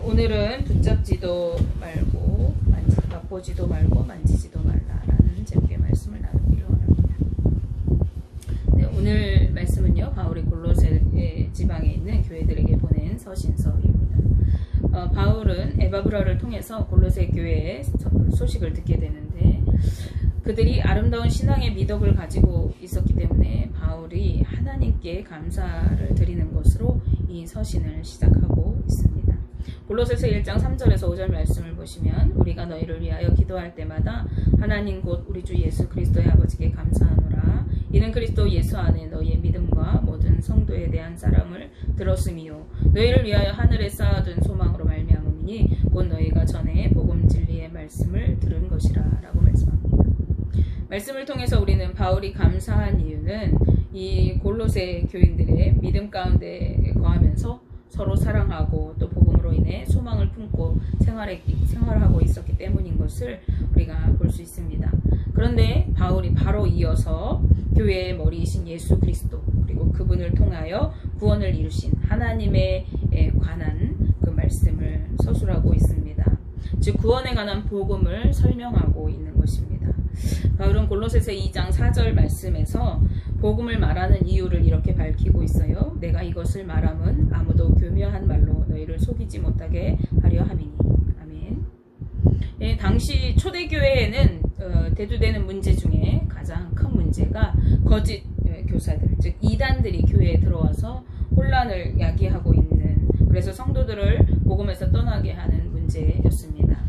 오늘은 붙잡지도 말고 맛보지도 말고 만지지도 말라라는 제목의 말씀을 나누기를 원합니다. 네, 오늘 말씀은요, 바울이 골로새 지방에 있는 교회들에게 보낸 서신서입니다. 바울은 에바브라를 통해서 골로새 교회의 소식을 듣게 되는데, 그들이 아름다운 신앙의 미덕을 가지고 있었기 때문에 바울이 하나님께 감사를 드리는 것으로 이 서신을 시작하고 있습니다. 골로새서 1장 3절에서 5절 말씀을 보시면, 우리가 너희를 위하여 기도할 때마다 하나님 곧 우리 주 예수 그리스도의 아버지께 감사하노라. 이는 그리스도 예수 안에 너희의 믿음과 모든 성도에 대한 사랑을 들었음이요 너희를 위하여 하늘에 쌓아둔 소망으로 말미암음이니 곧 너희가 전에 복음 진리의 말씀을 들은 것이라 라고 말씀합니다. 말씀을 통해서 우리는 바울이 감사한 이유는 이 골로새 교인들의 믿음 가운데 거하면서 서로 사랑하고 또 복음으로 인해 소망을 품고 생활하고 있었기 때문인 것을 우리가 볼 수 있습니다. 그런데 바울이 바로 이어서 교회의 머리이신 예수 그리스도, 그리고 그분을 통하여 구원을 이루신 하나님에 관한 그 말씀을 서술하고 있습니다. 즉 구원에 관한 복음을 설명하고 있는 것입니다. 바울은 골로새서 2장 4절 말씀에서 복음을 말하는 이유를 이렇게 밝히고 있어요. 내가 이것을 말함은 아무도 교묘한 말로 너희를 속이지 못하게 하려 함이니. 아멘. 예, 당시 초대교회에는 대두되는 문제 중에 가장 큰 문제가 거짓 교사들, 즉 이단들이 교회에 들어와서 혼란을 야기하고 있는, 그래서 성도들을 복음에서 떠나게 하는 문제였습니다.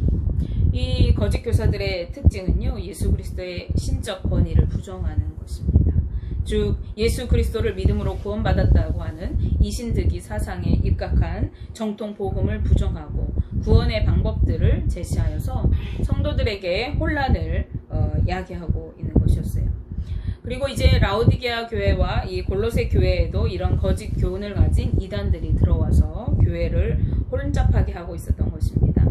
이 거짓 교사들의 특징은요, 예수 그리스도의 신적 권위를 부정하는 것입니다. 즉 예수 그리스도를 믿음으로 구원받았다고 하는 이신득이 사상에 입각한 정통 복음을 부정하고 구원의 방법들을 제시하여서 성도들에게 혼란을 야기하고 있는 것이었어요. 그리고 이제 라오디게아 교회와 이 골로새 교회에도 이런 거짓 교훈을 가진 이단들이 들어와서 교회를 혼잡하게 하고 있었던 것입니다.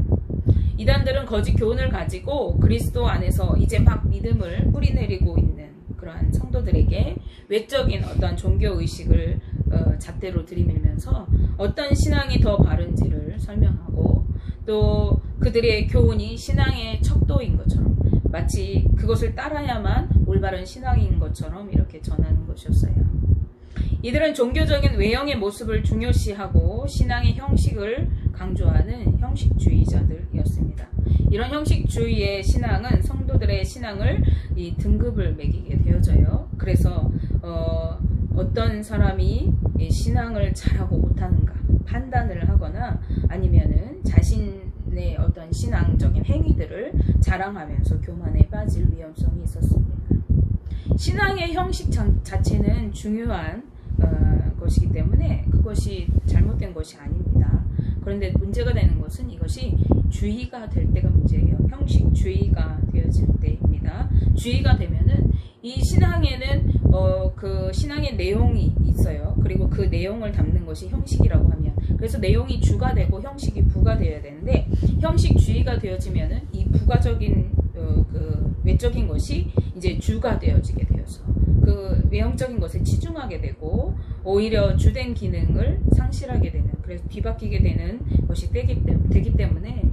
이단들은 거짓 교훈을 가지고 그리스도 안에서 이제 막 믿음을 뿌리내리고 있는 그러한 성도들에게 외적인 어떤 종교의식을 잣대로 들이밀면서 어떤 신앙이 더 바른지를 설명하고, 또 그들의 교훈이 신앙의 척도인 것처럼, 마치 그것을 따라야만 올바른 신앙인 것처럼 이렇게 전하는 것이었어요. 이들은 종교적인 외형의 모습을 중요시하고 신앙의 형식을 강조하는 형식주의자들이었습니다. 이런 형식주의의 신앙은 성도들의 신앙을 이 등급을 매기게 되어져요. 그래서 어떤 사람이 신앙을 잘하고 못하는가 판단을 하거나, 아니면은 자신의 어떤 신앙적인 행위들을 자랑하면서 교만에 빠질 위험성이 있었습니다. 신앙의 형식 자체는 중요한 것이기 때문에 그것이 잘못된 것이 아닙니다. 그런데 문제가 되는 것은 이것이 주의가 될 때가 문제예요. 형식주의가 되어질 때입니다. 주의가 되면은 이 신앙에는 그 신앙의 내용이 있어요. 그리고 그 내용을 담는 것이 형식이라고 하면, 그래서 내용이 주가 되고 형식이 부가 되어야 되는데, 형식주의가 되어지면은 이 부가적인 그 외적인 것이 이제 주가 되어지게 되어서 그 외형적인 것에 치중하게 되고 오히려 주된 기능을 상실하게 되는, 그래서 뒤바뀌게 되는 것이 되기 때문에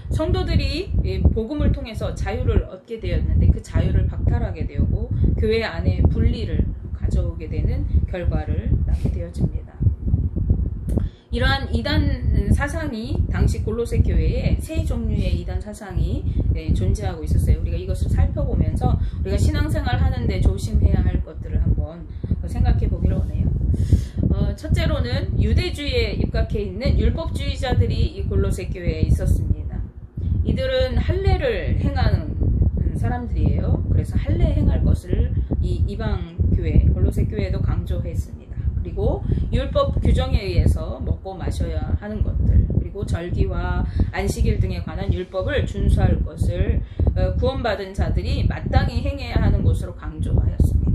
성도들이 복음을 통해서 자유를 얻게 되었는데 그 자유를 박탈하게 되고 교회 안에 분리를 가져오게 되는 결과를 낳게 되어집니다. 이러한 이단 사상이 당시 골로새 교회에 세 종류의 이단 사상이 존재하고 있었어요. 우리가 이것을 살펴보면서 우리가 신앙생활 하는데 조심해야 할 것들을 한번 생각해 보기로 하네요. 첫째로는 유대주의에 입각해 있는 율법주의자들이 이 골로새 교회에 있었습니다. 이들은 할례를 행하는 사람들이에요. 그래서 할례 행할 것을 이 이방 교회, 골로새 교회도 강조했습니다. 그리고 율법 규정에 의해서 먹고 마셔야 하는 것들, 그리고 절기와 안식일 등에 관한 율법을 준수할 것을 구원받은 자들이 마땅히 행해야 하는 것으로 강조하였습니다.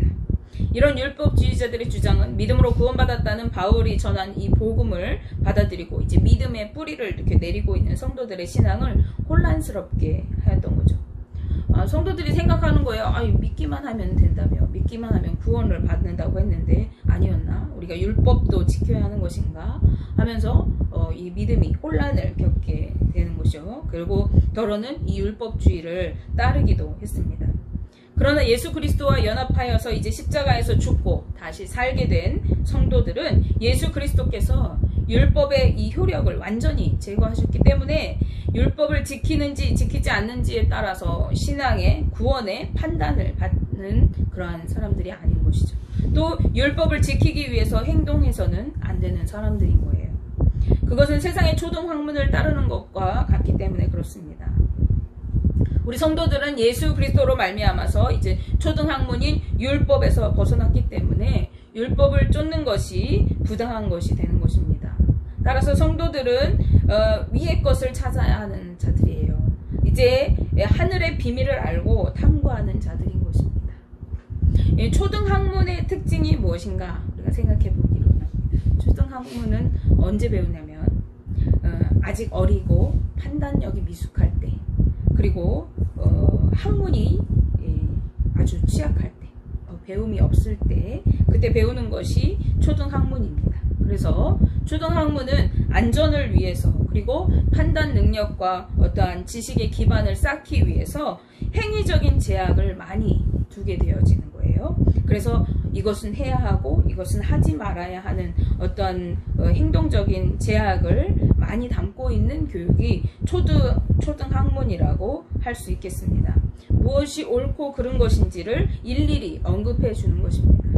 이런 율법주의자들의 주장은 믿음으로 구원받았다는 바울이 전한 이 복음을 받아들이고 이제 믿음의 뿌리를 이렇게 내리고 있는 성도들의 신앙을 혼란스럽게 하였던 거죠. 성도들이 생각하는 거예요. 믿기만 하면 된다며, 믿기만 하면 구원을 받는다고 했는데 아니었나? 우리가 율법도 지켜야 하는 것인가? 하면서 이 믿음이 혼란을 겪게 그리고 더러는 이 율법주의를 따르기도 했습니다. 그러나 예수 그리스도와 연합하여서 이제 십자가에서 죽고 다시 살게 된 성도들은 예수 그리스도께서 율법의 이 효력을 완전히 제거하셨기 때문에 율법을 지키는지 지키지 않는지에 따라서 신앙의 구원의 판단을 받는 그러한 사람들이 아닌 것이죠. 또 율법을 지키기 위해서 행동해서는 안 되는 사람들인 거예요. 그것은 세상의 초등학문을 따르는 것과 같기 때문에 그렇습니다. 우리 성도들은 예수 그리스도로 말미암아서 이제 초등학문인 율법에서 벗어났기 때문에 율법을 쫓는 것이 부당한 것이 되는 것입니다. 따라서 성도들은 위의 것을 찾아야 하는 자들이에요. 이제 하늘의 비밀을 알고 탐구하는 자들인 것입니다. 초등학문의 특징이 무엇인가 우리가 생각해 보기로 합니다. 초등학문은 언제 배우냐면 아직 어리고 판단력이 미숙할 때, 그리고 학문이 아주 취약할 때, 배움이 없을 때, 그때 배우는 것이 초등학문입니다. 그래서 초등학문은 안전을 위해서, 그리고 판단 능력과 어떠한 지식의 기반을 쌓기 위해서 행위적인 제약을 많이 두게 되어지는 거예요. 그래서 이것은 해야 하고 이것은 하지 말아야 하는 어떤 행동적인 제약을 많이 담고 있는 교육이 초등학문이라고 할 수 있겠습니다. 무엇이 옳고 그른 것인지를 일일이 언급해 주는 것입니다.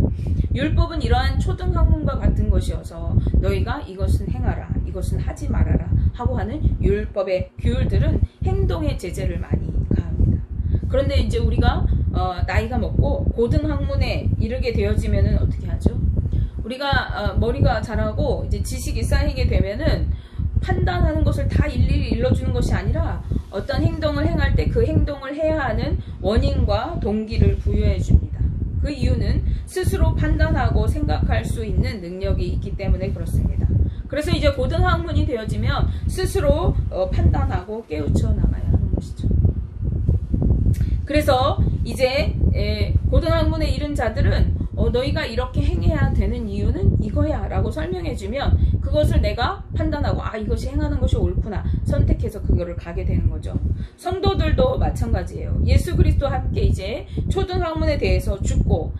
율법은 이러한 초등학문과 같은 것이어서 너희가 이것은 행하라, 이것은 하지 말아라 하고 하는 율법의 규율들은 행동의 제재를 많이 가합니다. 그런데 이제 우리가 나이가 먹고 고등학문에 이르게 되어지면은 어떻게 하죠? 우리가 머리가 자라고 이제 지식이 쌓이게 되면은 판단하는 것을 다 일일이 일러주는 것이 아니라 어떤 행동을 행할 때 그 행동을 해야 하는 원인과 동기를 부여해 줍니다. 그 이유는 스스로 판단하고 생각할 수 있는 능력이 있기 때문에 그렇습니다. 그래서 이제 고등학문이 되어지면 스스로 판단하고 깨우쳐 나가야 하는 것이죠. 그래서 이제 고등학문에 이른 자들은 너희가 이렇게 행해야 되는 이유는 이거야 라고 설명해주면 그것을 내가 판단하고 이것이 행하는 것이 옳구나 선택해서 그거를 가게 되는 거죠. 성도들도 마찬가지예요. 예수 그리스도와 함께 이제 초등학문에 대해서 죽고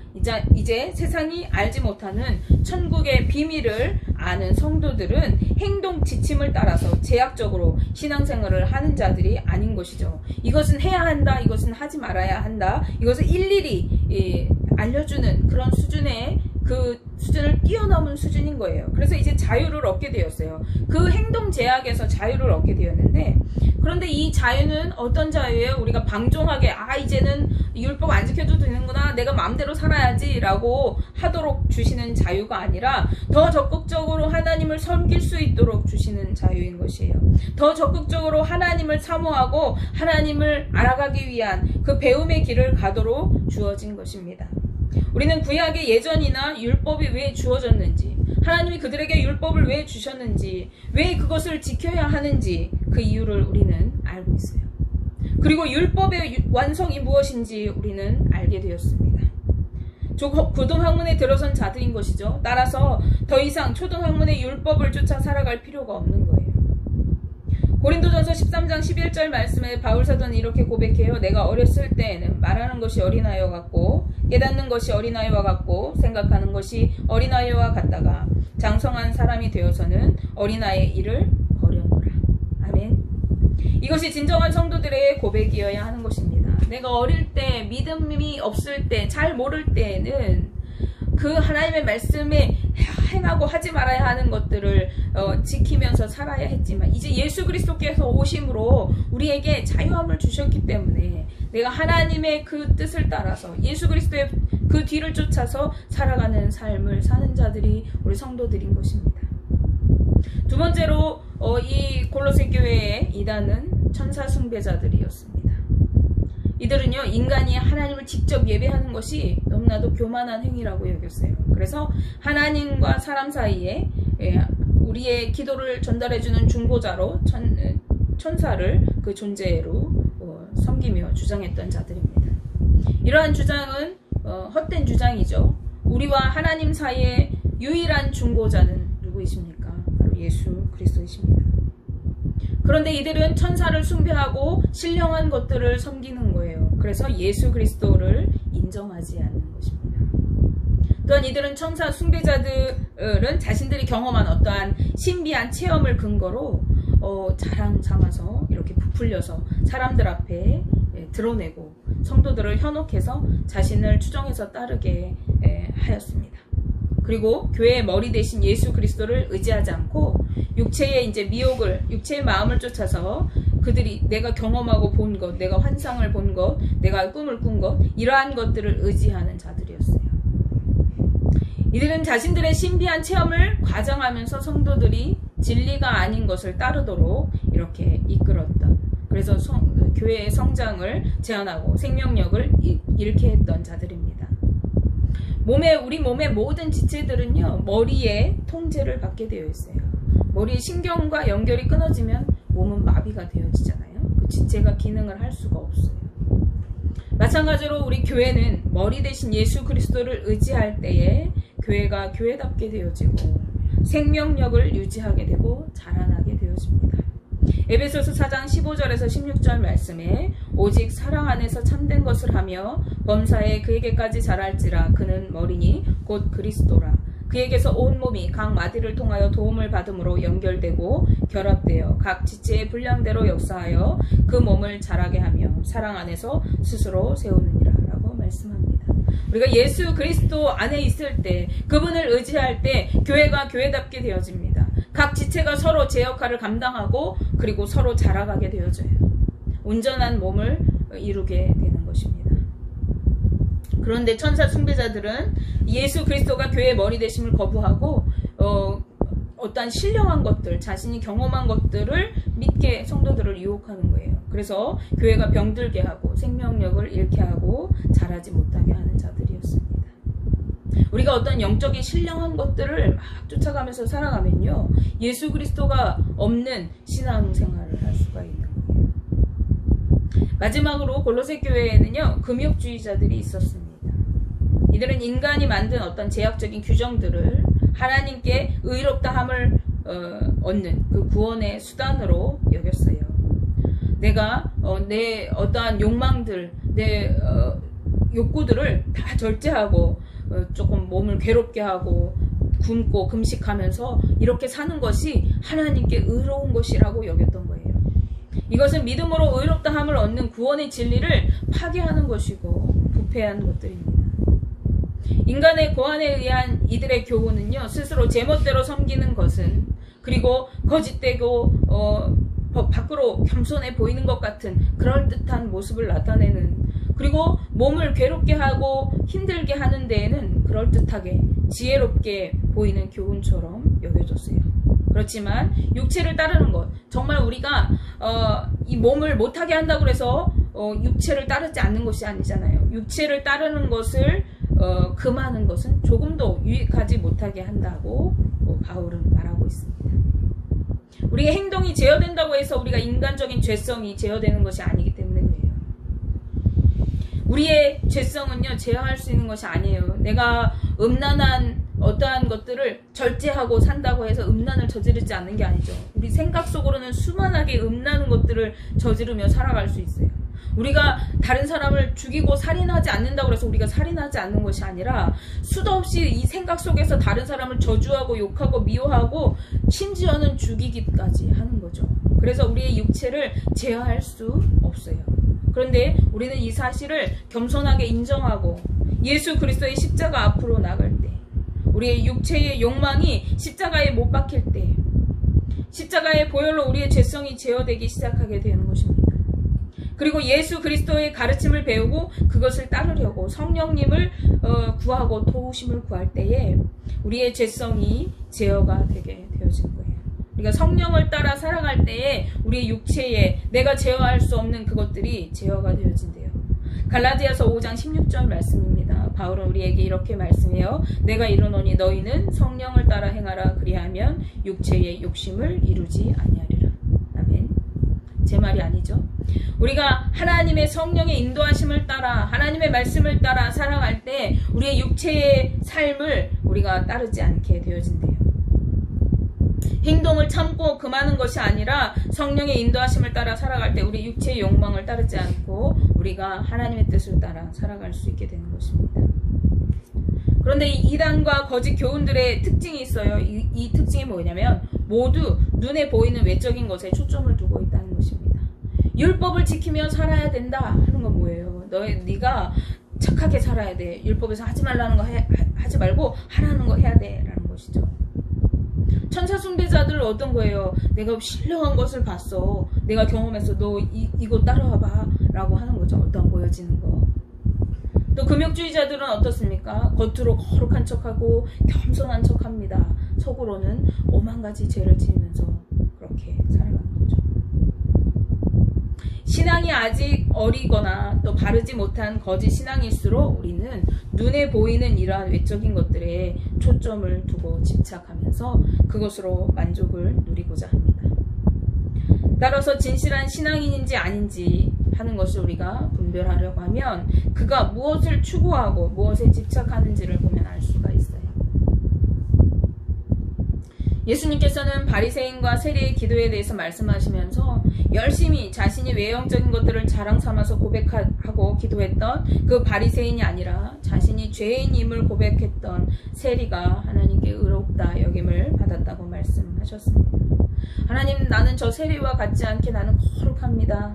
이제 세상이 알지 못하는 천국의 비밀을 아는 성도들은 행동 지침을 따라서 제약적으로 신앙생활을 하는 자들이 아닌 것이죠. 이것은 해야 한다, 이것은 하지 말아야 한다, 이것을 일일이 알려주는 그런 수준의 그 수준을 뛰어넘은 수준인 거예요. 그래서 이제 자유를 얻게 되었어요. 그 행동 제약에서 자유를 얻게 되었는데, 그런데 이 자유는 어떤 자유예요? 우리가 방종하게 이제는 율법 안 지켜도 되는구나, 내가 마음대로 살아야지 라고 하도록 주시는 자유가 아니라 더 적극적으로 하나님을 섬길 수 있도록 주시는 자유인 것이에요. 더 적극적으로 하나님을 사모하고 하나님을 알아가기 위한 그 배움의 길을 가도록 주어진 것입니다. 우리는 구약의 예전이나 율법이 왜 주어졌는지, 하나님이 그들에게 율법을 왜 주셨는지, 왜 그것을 지켜야 하는지 그 이유를 우리는 알고 있어요. 그리고 율법의 완성이 무엇인지 우리는 알게 되었습니다. 고등학문에 들어선 자들인 것이죠. 따라서 더 이상 초등학문의 율법을 쫓아 살아갈 필요가 없는 거예요. 고린도전서 13장 11절 말씀에 바울사도는 이렇게 고백해요. 내가 어렸을 때에는 말하는 것이 어린아이와 같고 깨닫는 것이 어린아이와 같고 생각하는 것이 어린아이와 같다가 장성한 사람이 되어서는 어린아이의 일을 버려놓으라. 아멘. 이것이 진정한 성도들의 고백이어야 하는 것입니다. 내가 어릴 때, 믿음이 없을 때, 잘 모를 때에는 그 하나님의 말씀에 행하고 하지 말아야 하는 것들을 지키면서 살아야 했지만, 이제 예수 그리스도께서 오심으로 우리에게 자유함을 주셨기 때문에 내가 하나님의 그 뜻을 따라서 예수 그리스도의 그 뒤를 쫓아서 살아가는 삶을 사는 자들이 우리 성도들인 것입니다. 두 번째로 이 골로새 교회의 이단은 천사 숭배자들이었습니다. 이들은요, 인간이 하나님을 직접 예배하는 것이 너무나도 교만한 행위라고 여겼어요. 그래서 하나님과 사람 사이에 우리의 기도를 전달해주는 중보자로 천사를 그 존재로 섬기며 주장했던 자들입니다. 이러한 주장은 헛된 주장이죠. 우리와 하나님 사이의 유일한 중보자는 누구이십니까? 바로 예수 그리스도이십니다. 그런데 이들은 천사를 숭배하고 신령한 것들을 섬기는 거예요. 그래서 예수 그리스도를 인정하지 않는 것입니다. 또한 이들은 천사 숭배자들은 자신들이 경험한 어떠한 신비한 체험을 근거로 자랑 삼아서 이렇게 부풀려서 사람들 앞에 드러내고 성도들을 현혹해서 자신을 추종해서 따르게 하였습니다. 그리고 교회의 머리 대신 예수 그리스도를 의지하지 않고 육체의 이제 미혹을, 육체의 마음을 쫓아서 그들이 내가 경험하고 본 것, 내가 환상을 본 것, 내가 꿈을 꾼 것, 이러한 것들을 의지하는 자들이었어요. 이들은 자신들의 신비한 체험을 과장하면서 성도들이 진리가 아닌 것을 따르도록 이렇게 이끌었던, 그래서 교회의 성장을 제한하고 생명력을 잃게 했던 자들입니다. 우리 몸의 모든 지체들은요, 머리의 통제를 받게 되어 있어요. 머리의 신경과 연결이 끊어지면 몸은 마비가 되어지잖아요. 그 지체가 기능을 할 수가 없어요. 마찬가지로 우리 교회는 머리 대신 예수 그리스도를 의지할 때에 교회가 교회답게 되어지고 생명력을 유지하게 되고 자라나게 되어집니다. 에베소서 4장 15절에서 16절 말씀에 오직 사랑 안에서 참된 것을 하며 범사에 그에게까지 자랄지라. 그는 머리니 곧 그리스도라. 그에게서 온 몸이 각 마디를 통하여 도움을 받음으로 연결되고 결합되어 각 지체의 분량대로 역사하여 그 몸을 자라게 하며 사랑 안에서 스스로 세우느니라 라고 말씀합니다. 우리가 예수 그리스도 안에 있을 때, 그분을 의지할 때 교회가 교회답게 되어집니다. 각 지체가 서로 제 역할을 감당하고 그리고 서로 자라가게 되어져요. 온전한 몸을 이루게 되는 것입니다. 그런데 천사 숭배자들은 예수 그리스도가 교회의 머리 되심을 거부하고 어떠한 신령한 것들, 자신이 경험한 것들을 믿게 성도들을 유혹하는 거예요. 그래서 교회가 병들게 하고 생명력을 잃게 하고 자라지 못하게 하는 자들이었습니다. 우리가 어떤 영적인 신령한 것들을 막 쫓아가면서 살아가면요, 예수 그리스도가 없는 신앙생활을 할 수가 있는 거예요. 마지막으로 골로새 교회에는요, 금욕주의자들이 있었습니다. 이들은 인간이 만든 어떤 제약적인 규정들을 하나님께 의롭다함을 얻는 그 구원의 수단으로 여겼어요. 내가 내 어떠한 욕망들, 내 욕구들을 다 절제하고 조금 몸을 괴롭게 하고 굶고 금식하면서 이렇게 사는 것이 하나님께 의로운 것이라고 여겼던 거예요. 이것은 믿음으로 의롭다함을 얻는 구원의 진리를 파괴하는 것이고 부패한 것들입니다. 인간의 고안에 의한 이들의 교훈은요, 스스로 제멋대로 섬기는 것은, 그리고 거짓되고 밖으로 겸손해 보이는 것 같은 그럴듯한 모습을 나타내는, 그리고 몸을 괴롭게 하고 힘들게 하는 데에는 그럴듯하게 지혜롭게 보이는 교훈처럼 여겨졌어요. 그렇지만 육체를 따르는 것, 정말 우리가 이 몸을 못하게 한다고 해서 육체를 따르지 않는 것이 아니잖아요. 육체를 따르는 것을 금하는 것은 조금도 유익하지 못하게 한다고 바울은 말하고 있습니다. 우리의 행동이 제어된다고 해서 우리가 인간적인 죄성이 제어되는 것이 아니기 때문에 그래요. 우리의 죄성은요, 제어할 수 있는 것이 아니에요. 내가 음란한 어떠한 것들을 절제하고 산다고 해서 음란을 저지르지 않는 게 아니죠. 우리 생각 속으로는 수많게 음란한 것들을 저지르며 살아갈 수 있어요. 우리가 다른 사람을 죽이고 살인하지 않는다고 해서 우리가 살인하지 않는 것이 아니라 수도 없이 이 생각 속에서 다른 사람을 저주하고 욕하고 미워하고 심지어는 죽이기까지 하는 거죠. 그래서 우리의 육체를 제어할 수 없어요. 그런데 우리는 이 사실을 겸손하게 인정하고 예수 그리스도의 십자가 앞으로 나갈 때, 우리의 육체의 욕망이 십자가에 못 박힐 때, 십자가의 보혈로 우리의 죄성이 제어되기 시작하게 되는 것입니다. 그리고 예수 그리스도의 가르침을 배우고 그것을 따르려고 성령님을 구하고 도우심을 구할 때에 우리의 죄성이 제어가 되게 되어진 거예요. 우리가 성령을 따라 살아갈 때에 우리의 육체에 내가 제어할 수 없는 그것들이 제어가 되어진대요. 갈라디아서 5장 16절 말씀입니다. 바울은 우리에게 이렇게 말씀해요. 내가 이르노니 너희는 성령을 따라 행하라. 그리하면 육체의 욕심을 이루지 아니하리라. 아멘. 제 말이 아니죠. 우리가 하나님의 성령의 인도하심을 따라, 하나님의 말씀을 따라 살아갈 때 우리의 육체의 삶을 우리가 따르지 않게 되어진대요. 행동을 참고 금하는 것이 아니라 성령의 인도하심을 따라 살아갈 때 우리 육체의 욕망을 따르지 않고 우리가 하나님의 뜻을 따라 살아갈 수 있게 되는 것입니다. 그런데 이 이단과 거짓 교훈들의 특징이 있어요. 이 특징이 뭐냐면 모두 눈에 보이는 외적인 것에 초점을 두고 있다는 것입니다. 율법을 지키며 살아야 된다 하는 건 뭐예요? 네가 착하게 살아야 돼. 율법에서 하지 말라는 거 하지 말고 하라는 거 해야 돼 라는 것이죠. 천사 숭배자들은 어떤 거예요? 내가 신령한 것을 봤어. 내가 경험했어. 너 이거 따라와봐 라고 하는 거죠. 어떤 보여지는 거. 또 금욕주의자들은 어떻습니까? 겉으로 거룩한 척하고 겸손한 척합니다. 속으로는 오만 가지 죄를 지으면서 그렇게 살아가는 거죠. 신앙이 아직 어리거나 또 바르지 못한 거짓 신앙일수록 우리는 눈에 보이는 이러한 외적인 것들에 초점을 두고 집착하면서 그것으로 만족을 누리고자 합니다. 따라서 진실한 신앙인인지 아닌지 하는 것을 우리가 분별하려고 하면 그가 무엇을 추구하고 무엇에 집착하는지를 보면 알 수가 있어요. 예수님께서는 바리새인과 세리의 기도에 대해서 말씀하시면서 열심히 자신이 외형적인 것들을 자랑 삼아서 고백하고 기도했던 그 바리새인이 아니라 자신이 죄인임을 고백했던 세리가 하나님께 의롭다 여김을 받았다고 말씀하셨습니다. 하나님, 나는 저 세리와 같지 않게 나는 거룩합니다.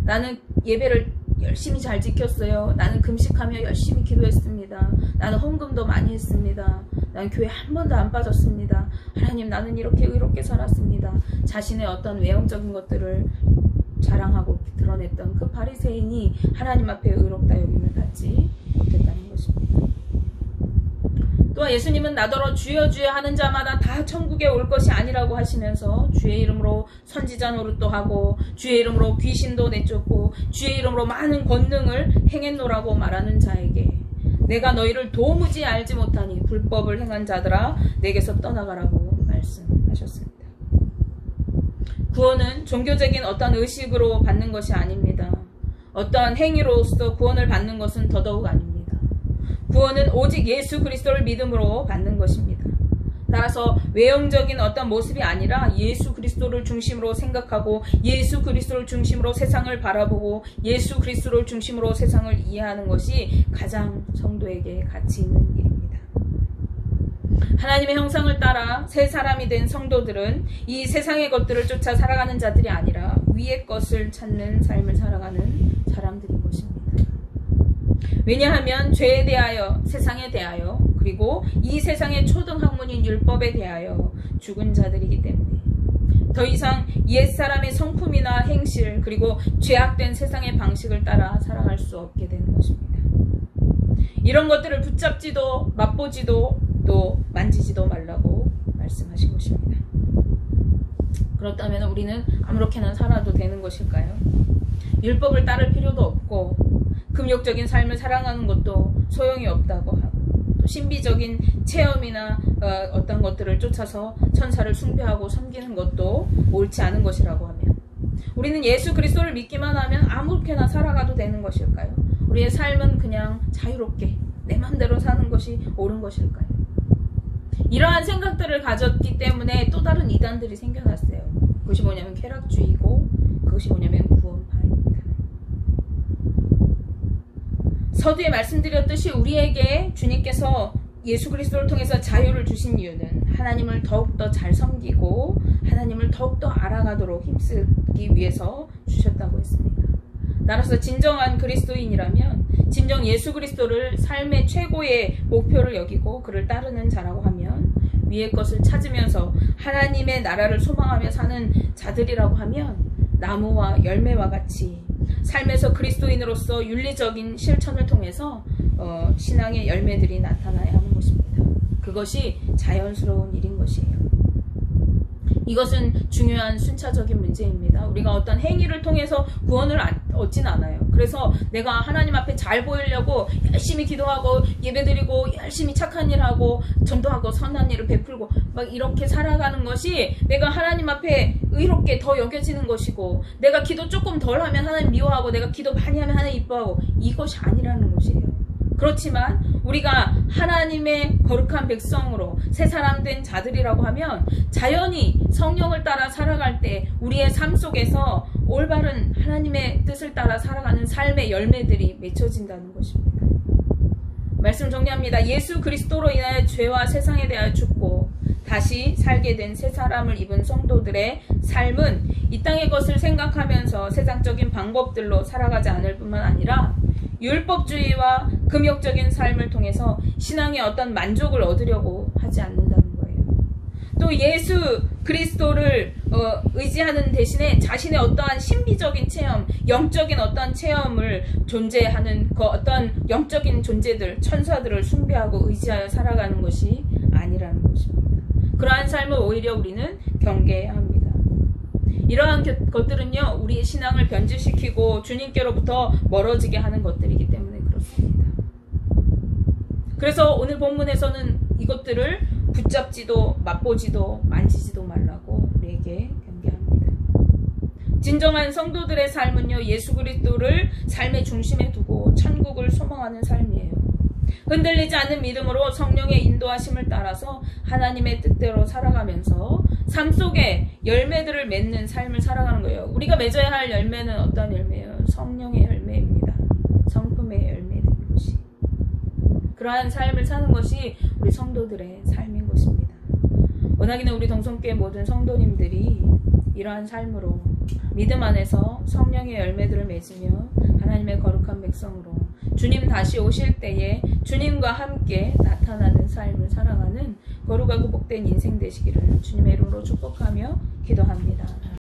나는 예배를 열심히 잘 지켰어요. 나는 금식하며 열심히 기도했습니다. 나는 헌금도 많이 했습니다. 나는 교회 한 번도 안 빠졌습니다. 하나님, 나는 이렇게 의롭게 살았습니다. 자신의 어떤 외형적인 것들을 자랑하고 드러냈던 그 바리새인이 하나님 앞에 의롭다 여김을 받지 못했다는 것입니다. 또한 예수님은 나더러 주여 주여 하는 자마다 다 천국에 올 것이 아니라고 하시면서 주의 이름으로 선지자 노릇도 하고 주의 이름으로 귀신도 내쫓고 주의 이름으로 많은 권능을 행했노라고 말하는 자에게 내가 너희를 도무지 알지 못하니 불법을 행한 자들아 내게서 떠나가라고 말씀하셨습니다. 구원은 종교적인 어떤 의식으로 받는 것이 아닙니다. 어떠한 행위로서 구원을 받는 것은 더더욱 아닙니다. 구원은 오직 예수 그리스도를 믿음으로 받는 것입니다. 따라서 외형적인 어떤 모습이 아니라 예수 그리스도를 중심으로 생각하고 예수 그리스도를 중심으로 세상을 바라보고 예수 그리스도를 중심으로 세상을 이해하는 것이 가장 성도에게 가치 있는 일입니다. 하나님의 형상을 따라 새 사람이 된 성도들은 이 세상의 것들을 쫓아 살아가는 자들이 아니라 위의 것을 찾는 삶을 살아가는 사람들인 것입니다. 왜냐하면 죄에 대하여, 세상에 대하여, 그리고 이 세상의 초등학문인 율법에 대하여 죽은 자들이기 때문에 더 이상 옛사람의 성품이나 행실 그리고 죄악된 세상의 방식을 따라 살아갈 수 없게 되는 것입니다. 이런 것들을 붙잡지도 맛보지도 또 만지지도 말라고 말씀하신 것입니다. 그렇다면 우리는 아무렇게나 살아도 되는 것일까요? 율법을 따를 필요도 없고 금욕적인 삶을 살아가는 것도 소용이 없다고 하고 또 신비적인 체험이나 어떤 것들을 쫓아서 천사를 숭배하고 섬기는 것도 옳지 않은 것이라고 하면 우리는 예수 그리스도를 믿기만 하면 아무렇게나 살아가도 되는 것일까요? 우리의 삶은 그냥 자유롭게 내 맘대로 사는 것이 옳은 것일까요? 이러한 생각들을 가졌기 때문에 또 다른 이단들이 생겨났어요. 그것이 뭐냐면 쾌락주의고 그것이 뭐냐면 구원파입니다. 서두에 말씀드렸듯이 우리에게 주님께서 예수 그리스도를 통해서 자유를 주신 이유는 하나님을 더욱더 잘 섬기고 하나님을 더욱더 알아가도록 힘쓰기 위해서 주셨다고 했습니다. 따라서 진정한 그리스도인이라면 진정 예수 그리스도를 삶의 최고의 목표를 여기고 그를 따르는 자라고 하면 위의 것을 찾으면서 하나님의 나라를 소망하며 사는 자들이라고 하면 나무와 열매와 같이 삶에서 그리스도인으로서 윤리적인 실천을 통해서 신앙의 열매들이 나타나야 하는 것입니다. 그것이 자연스러운 일인 것이에요. 이것은 중요한 순차적인 문제입니다. 우리가 어떤 행위를 통해서 구원을 얻진 않아요. 그래서 내가 하나님 앞에 잘 보이려고 열심히 기도하고 예배드리고 열심히 착한 일하고 전도하고 선한 일을 베풀고 막 이렇게 살아가는 것이 내가 하나님 앞에 의롭게 더 여겨지는 것이고 내가 기도 조금 덜 하면 하나님 미워하고 내가 기도 많이 하면 하나님 이뻐하고 이것이 아니라는 것이에요. 그렇지만 우리가 하나님의 거룩한 백성으로 새 사람 된 자들이라고 하면 자연히 성령을 따라 살아갈 때 우리의 삶 속에서 올바른 하나님의 뜻을 따라 살아가는 삶의 열매들이 맺혀진다는 것입니다. 말씀 정리합니다. 예수 그리스도로 인하여 죄와 세상에 대하여 죽고 다시 살게 된 새 사람을 입은 성도들의 삶은 이 땅의 것을 생각하면서 세상적인 방법들로 살아가지 않을 뿐만 아니라 율법주의와 금욕적인 삶을 통해서 신앙의 어떤 만족을 얻으려고 하지 않는다는 거예요. 또 예수 그리스도를 의지하는 대신에 자신의 어떠한 신비적인 체험, 영적인 어떠한 체험을 존재하는 그 어떤 영적인 존재들, 천사들을 숭배하고 의지하여 살아가는 것이 아니라는 것입니다. 그러한 삶을 오히려 우리는 경계해야 합니다. 이러한 것들은요, 우리의 신앙을 변질시키고 주님께로부터 멀어지게 하는 것들이기 때문에 그렇습니다. 그래서 오늘 본문에서는 이것들을 붙잡지도 맛보지도 만지지도 말라고 우리에게 경계합니다. 진정한 성도들의 삶은요, 예수 그리스도를 삶의 중심에 두고 천국을 소망하는 삶이에요. 흔들리지 않는 믿음으로 성령의 인도하심을 따라서 하나님의 뜻대로 살아가면서 삶 속에 열매들을 맺는 삶을 살아가는 거예요. 우리가 맺어야 할 열매는 어떤 열매예요? 성령의 열매입니다. 성품의 열매된 것이. 그러한 삶을 사는 것이 우리 성도들의 삶인 것입니다. 원하기는 우리 동성교회 모든 성도님들이 이러한 삶으로 믿음 안에서 성령의 열매들을 맺으며 하나님의 거룩한 백성으로 주님 다시 오실 때에 주님과 함께 나타나는 삶을 살아가는 거룩하고 복된 인생 되시기를 주님의 이름으로 축복하며 기도합니다.